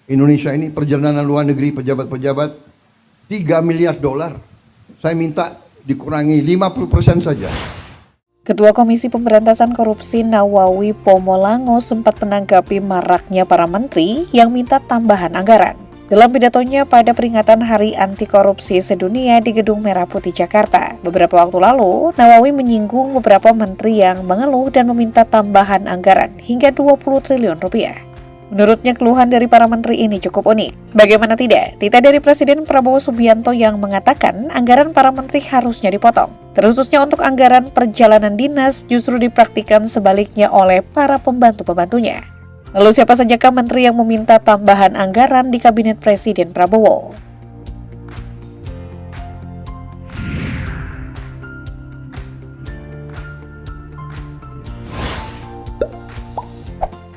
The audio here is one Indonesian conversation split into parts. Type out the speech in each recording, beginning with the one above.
Indonesia ini perjalanan luar negeri pejabat-pejabat 3 miliar dolar. Saya minta dikurangi 50% saja. Ketua Komisi Pemberantasan Korupsi Nawawi Pomolango sempat menanggapi maraknya para menteri yang minta tambahan anggaran. Dalam pidatonya pada peringatan Hari Anti Korupsi Sedunia di Gedung Merah Putih Jakarta, beberapa waktu lalu, Nawawi menyinggung beberapa menteri yang mengeluh dan meminta tambahan anggaran hingga 20 triliun rupiah. Menurutnya keluhan dari para menteri ini cukup unik. Bagaimana tidak, tita dari Presiden Prabowo Subianto yang mengatakan anggaran para menteri harusnya dipotong. Terkhususnya untuk anggaran perjalanan dinas justru dipraktikkan sebaliknya oleh para pembantu-pembantunya. Lalu siapa sajakah menteri yang meminta tambahan anggaran di Kabinet Presiden Prabowo?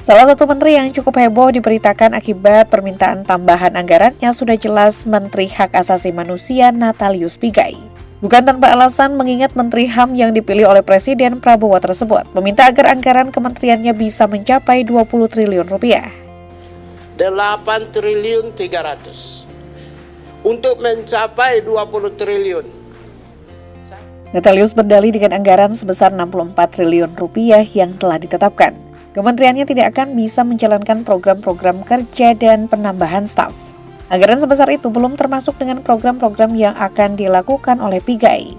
Salah satu menteri yang cukup heboh diberitakan akibat permintaan tambahan anggarannya sudah jelas Menteri Hak Asasi Manusia Natalius Pigai. Bukan tanpa alasan mengingat Menteri HAM yang dipilih oleh Presiden Prabowo tersebut meminta agar anggaran kementeriannya bisa mencapai 20 triliun rupiah. 8 triliun 300 untuk mencapai 20 triliun. Natalius berdalih dengan anggaran sebesar 64 triliun rupiah yang telah ditetapkan. Kementeriannya tidak akan bisa menjalankan program-program kerja dan penambahan staf. Anggaran sebesar itu belum termasuk dengan program-program yang akan dilakukan oleh Pigai.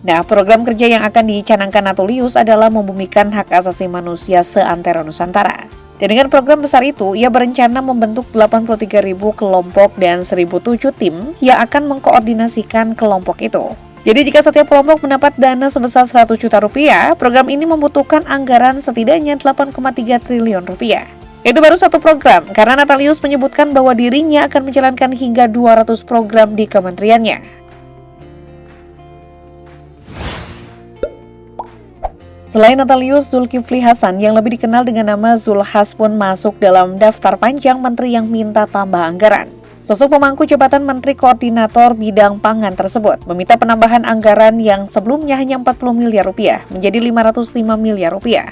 Nah, program kerja yang akan dicanangkan Natalius adalah membumikan hak asasi manusia seantero Nusantara. Dan dengan program besar itu, ia berencana membentuk 83.000 kelompok dan 1.007 tim yang akan mengkoordinasikan kelompok itu. Jadi jika setiap kelompok mendapat dana sebesar 100 juta rupiah, program ini membutuhkan anggaran setidaknya 8,3 triliun rupiah. Itu baru satu program, karena Natalius menyebutkan bahwa dirinya akan menjalankan hingga 200 program di kementeriannya. Selain Natalius, Zulkifli Hasan yang lebih dikenal dengan nama Zulhas pun masuk dalam daftar panjang menteri yang minta tambah anggaran. Sosok pemangku jabatan Menteri Koordinator Bidang Pangan tersebut meminta penambahan anggaran yang sebelumnya hanya 40 miliar rupiah menjadi 505 miliar rupiah.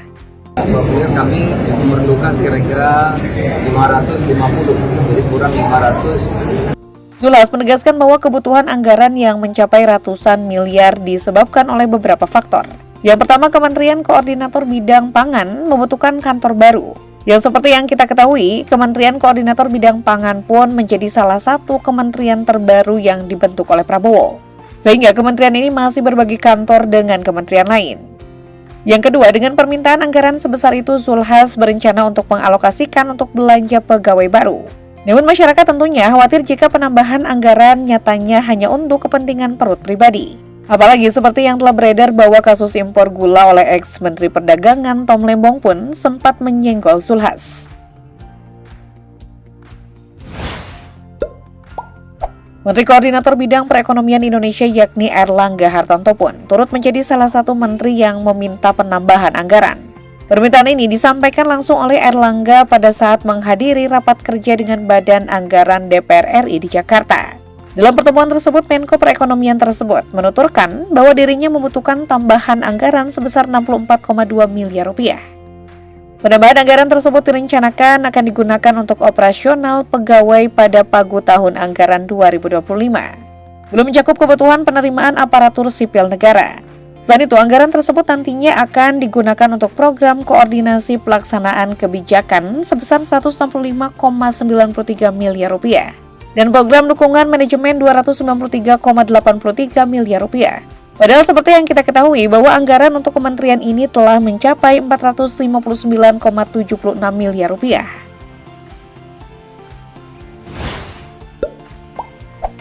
Kami memerlukan kira-kira 550, jadi kurang 500. Zulhas menegaskan bahwa kebutuhan anggaran yang mencapai ratusan miliar disebabkan oleh beberapa faktor. Yang pertama, Kementerian Koordinator Bidang Pangan membutuhkan kantor baru. Yang seperti yang kita ketahui, Kementerian Koordinator Bidang Pangan pun menjadi salah satu kementerian terbaru yang dibentuk oleh Prabowo. Sehingga kementerian ini masih berbagi kantor dengan kementerian lain. Yang kedua, dengan permintaan anggaran sebesar itu, Zulhas berencana untuk mengalokasikan untuk belanja pegawai baru. Namun masyarakat tentunya khawatir jika penambahan anggaran nyatanya hanya untuk kepentingan perut pribadi. Apalagi seperti yang telah beredar bahwa kasus impor gula oleh ex-Menteri Perdagangan Tom Lembong pun sempat menyenggol Zulhas. Menteri Koordinator Bidang Perekonomian Indonesia yakni Airlangga Hartarto pun turut menjadi salah satu menteri yang meminta penambahan anggaran. Permintaan ini disampaikan langsung oleh Airlangga pada saat menghadiri rapat kerja dengan Badan Anggaran DPR RI di Jakarta. Dalam pertemuan tersebut, Menko Perekonomian tersebut menuturkan bahwa dirinya membutuhkan tambahan anggaran sebesar 64,2 miliar rupiah. Penambahan anggaran tersebut direncanakan akan digunakan untuk operasional pegawai pada pagu tahun anggaran 2025. Belum mencakup kebutuhan penerimaan aparatur sipil negara. Selain itu, anggaran tersebut nantinya akan digunakan untuk program koordinasi pelaksanaan kebijakan sebesar 165,93 miliar rupiah dan program dukungan manajemen 293,83 miliar rupiah. Padahal seperti yang kita ketahui bahwa anggaran untuk kementerian ini telah mencapai 459,76 miliar rupiah.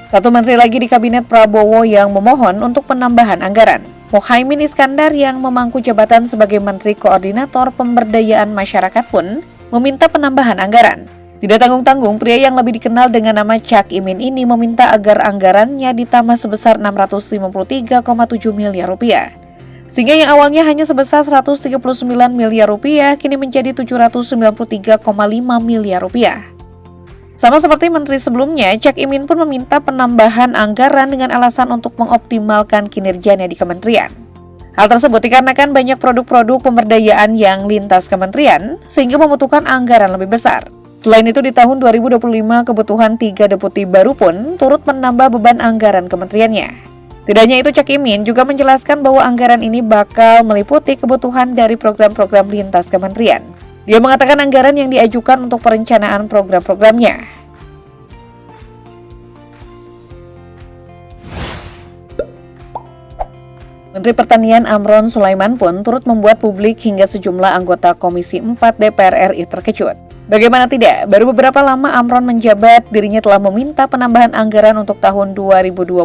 Satu menteri lagi di Kabinet Prabowo yang memohon untuk penambahan anggaran. Muhaimin Iskandar yang memangku jabatan sebagai Menteri Koordinator Pemberdayaan Masyarakat pun meminta penambahan anggaran. Tidak tanggung-tanggung, pria yang lebih dikenal dengan nama Cak Imin ini meminta agar anggarannya ditambah sebesar 653,7 miliar rupiah. Sehingga yang awalnya hanya sebesar 139 miliar rupiah, kini menjadi 793,5 miliar rupiah. Sama seperti menteri sebelumnya, Cak Imin pun meminta penambahan anggaran dengan alasan untuk mengoptimalkan kinerjanya di kementerian. Hal tersebut dikarenakan banyak produk-produk pemberdayaan yang lintas kementerian, sehingga membutuhkan anggaran lebih besar. Selain itu, di tahun 2025, kebutuhan 3 deputi baru pun turut menambah beban anggaran kementeriannya. Tidak hanya itu, Cak Imin juga menjelaskan bahwa anggaran ini bakal meliputi kebutuhan dari program-program lintas kementerian. Dia mengatakan anggaran yang diajukan untuk perencanaan program-programnya. Menteri Pertanian Amran Sulaiman pun turut membuat publik hingga sejumlah anggota Komisi 4 DPR RI terkejut. Bagaimana tidak, baru beberapa lama Amran menjabat, dirinya telah meminta penambahan anggaran untuk tahun 2025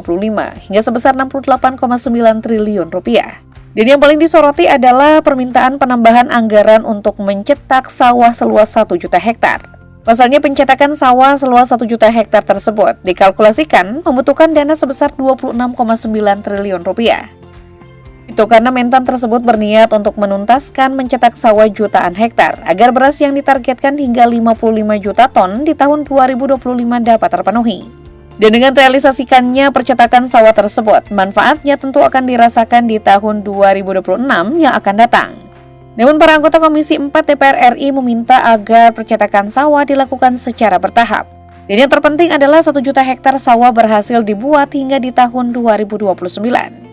hingga sebesar 68,9 triliun rupiah. Dan yang paling disoroti adalah permintaan penambahan anggaran untuk mencetak sawah seluas 1 juta hektar. Pasalnya pencetakan sawah seluas 1 juta hektar tersebut dikalkulasikan membutuhkan dana sebesar 26,9 triliun rupiah. Itu karena Mentan tersebut berniat untuk menuntaskan mencetak sawah jutaan hektar agar beras yang ditargetkan hingga 55 juta ton di tahun 2025 dapat terpenuhi. Dan dengan realisasikannya percetakan sawah tersebut, manfaatnya tentu akan dirasakan di tahun 2026 yang akan datang. Namun para anggota Komisi 4 DPR RI meminta agar percetakan sawah dilakukan secara bertahap. Dan yang terpenting adalah 1 juta hektar sawah berhasil dibuat hingga di tahun 2029.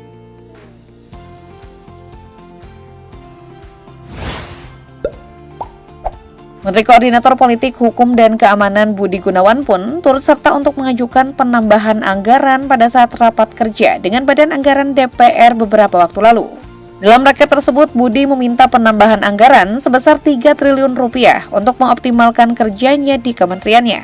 Menteri Koordinator Politik, Hukum, dan Keamanan Budi Gunawan pun turut serta untuk mengajukan penambahan anggaran pada saat rapat kerja dengan Badan Anggaran DPR beberapa waktu lalu. Dalam raket tersebut, Budi meminta penambahan anggaran sebesar 3 triliun rupiah untuk mengoptimalkan kerjanya di kementeriannya.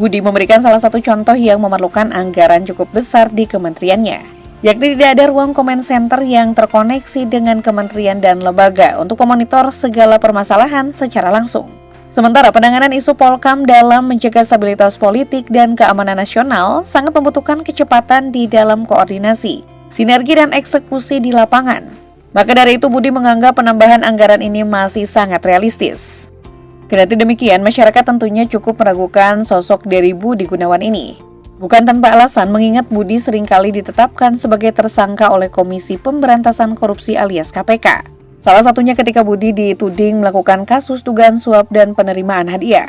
Budi memberikan salah satu contoh yang memerlukan anggaran cukup besar di kementeriannya, yakni tidak ada ruang comment center yang terkoneksi dengan kementerian dan lembaga untuk memonitor segala permasalahan secara langsung. Sementara penanganan isu Polkam dalam menjaga stabilitas politik dan keamanan nasional sangat membutuhkan kecepatan di dalam koordinasi, sinergi, dan eksekusi di lapangan. Maka dari itu Budi menganggap penambahan anggaran ini masih sangat realistis. Kendati demikian, masyarakat tentunya cukup meragukan sosok dari Budi Gunawan ini. Bukan tanpa alasan, mengingat Budi seringkali ditetapkan sebagai tersangka oleh Komisi Pemberantasan Korupsi alias KPK. Salah satunya ketika Budi dituding melakukan kasus dugaan suap dan penerimaan hadiah.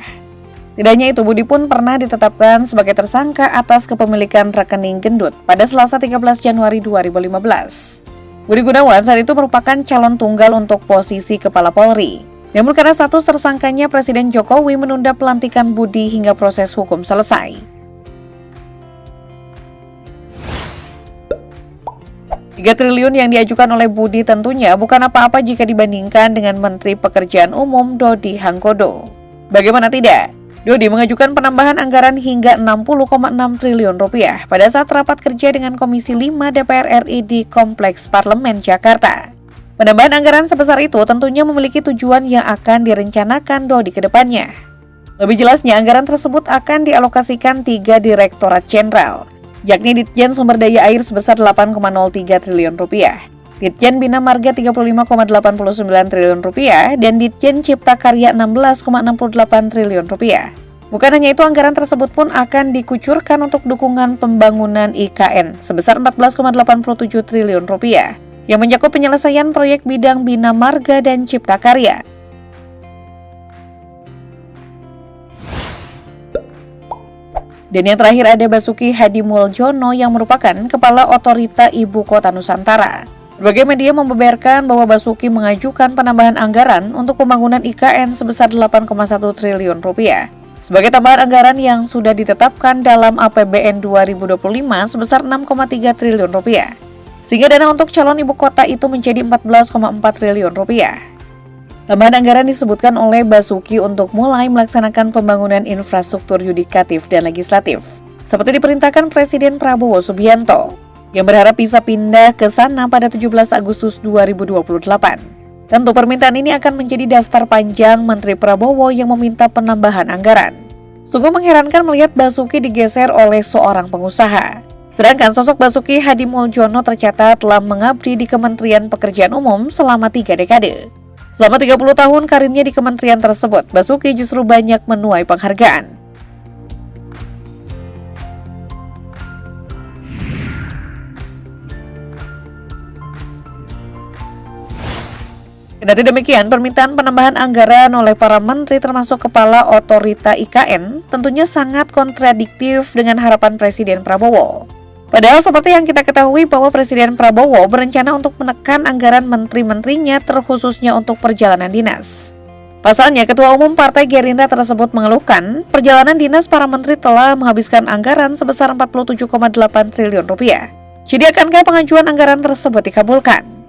Tidak hanya itu, Budi pun pernah ditetapkan sebagai tersangka atas kepemilikan rekening gendut pada Selasa 13 Januari 2015. Budi Gunawan saat itu merupakan calon tunggal untuk posisi Kepala Polri. Namun karena status tersangkanya, Presiden Jokowi menunda pelantikan Budi hingga proses hukum selesai. 3 triliun yang diajukan oleh Budi tentunya bukan apa-apa jika dibandingkan dengan Menteri Pekerjaan Umum Dodi Hanggodo. Bagaimana tidak? Dodi mengajukan penambahan anggaran hingga 60,6 triliun rupiah pada saat rapat kerja dengan Komisi 5 DPR RI di Kompleks Parlemen Jakarta. Penambahan anggaran sebesar itu tentunya memiliki tujuan yang akan direncanakan Dodi ke depannya. Lebih jelasnya, anggaran tersebut akan dialokasikan 3 direktorat jenderal, yakni Ditjen Sumber Daya Air sebesar 8,03 triliun rupiah, Ditjen Bina Marga 35,89 triliun rupiah, dan Ditjen Cipta Karya 16,68 triliun rupiah. Bukan hanya itu, anggaran tersebut pun akan dikucurkan untuk dukungan pembangunan IKN sebesar 14,87 triliun rupiah, yang mencakup penyelesaian proyek bidang Bina Marga dan Cipta Karya. Dan yang terakhir ada Basuki Hadimuljono yang merupakan Kepala Otorita Ibu Kota Nusantara. Berbagai media membeberkan bahwa Basuki mengajukan penambahan anggaran untuk pembangunan IKN sebesar 8,1 triliun rupiah sebagai tambahan anggaran yang sudah ditetapkan dalam APBN 2025 sebesar 6,3 triliun rupiah. Sehingga dana untuk calon ibu kota itu menjadi 14,4 triliun rupiah. Tambahan anggaran disebutkan oleh Basuki untuk mulai melaksanakan pembangunan infrastruktur yudikatif dan legislatif, seperti diperintahkan Presiden Prabowo Subianto, yang berharap bisa pindah ke sana pada 17 Agustus 2028. Tentu permintaan ini akan menjadi daftar panjang Menteri Prabowo yang meminta penambahan anggaran. Sungguh mengherankan melihat Basuki digeser oleh seorang pengusaha. Sedangkan sosok Basuki Hadimuljono tercatat telah mengabdi di Kementerian Pekerjaan Umum selama 3 dekade. Selama 30 tahun karirnya di kementerian tersebut, Basuki justru banyak menuai penghargaan. Kendati demikian, permintaan penambahan anggaran oleh para menteri termasuk Kepala Otorita IKN tentunya sangat kontradiktif dengan harapan Presiden Prabowo. Padahal seperti yang kita ketahui bahwa Presiden Prabowo berencana untuk menekan anggaran menteri-menterinya terkhususnya untuk perjalanan dinas. Pasalnya, Ketua Umum Partai Gerindra tersebut mengeluhkan perjalanan dinas para menteri telah menghabiskan anggaran sebesar 47,8 triliun rupiah. Jadi akankah pengajuan anggaran tersebut dikabulkan?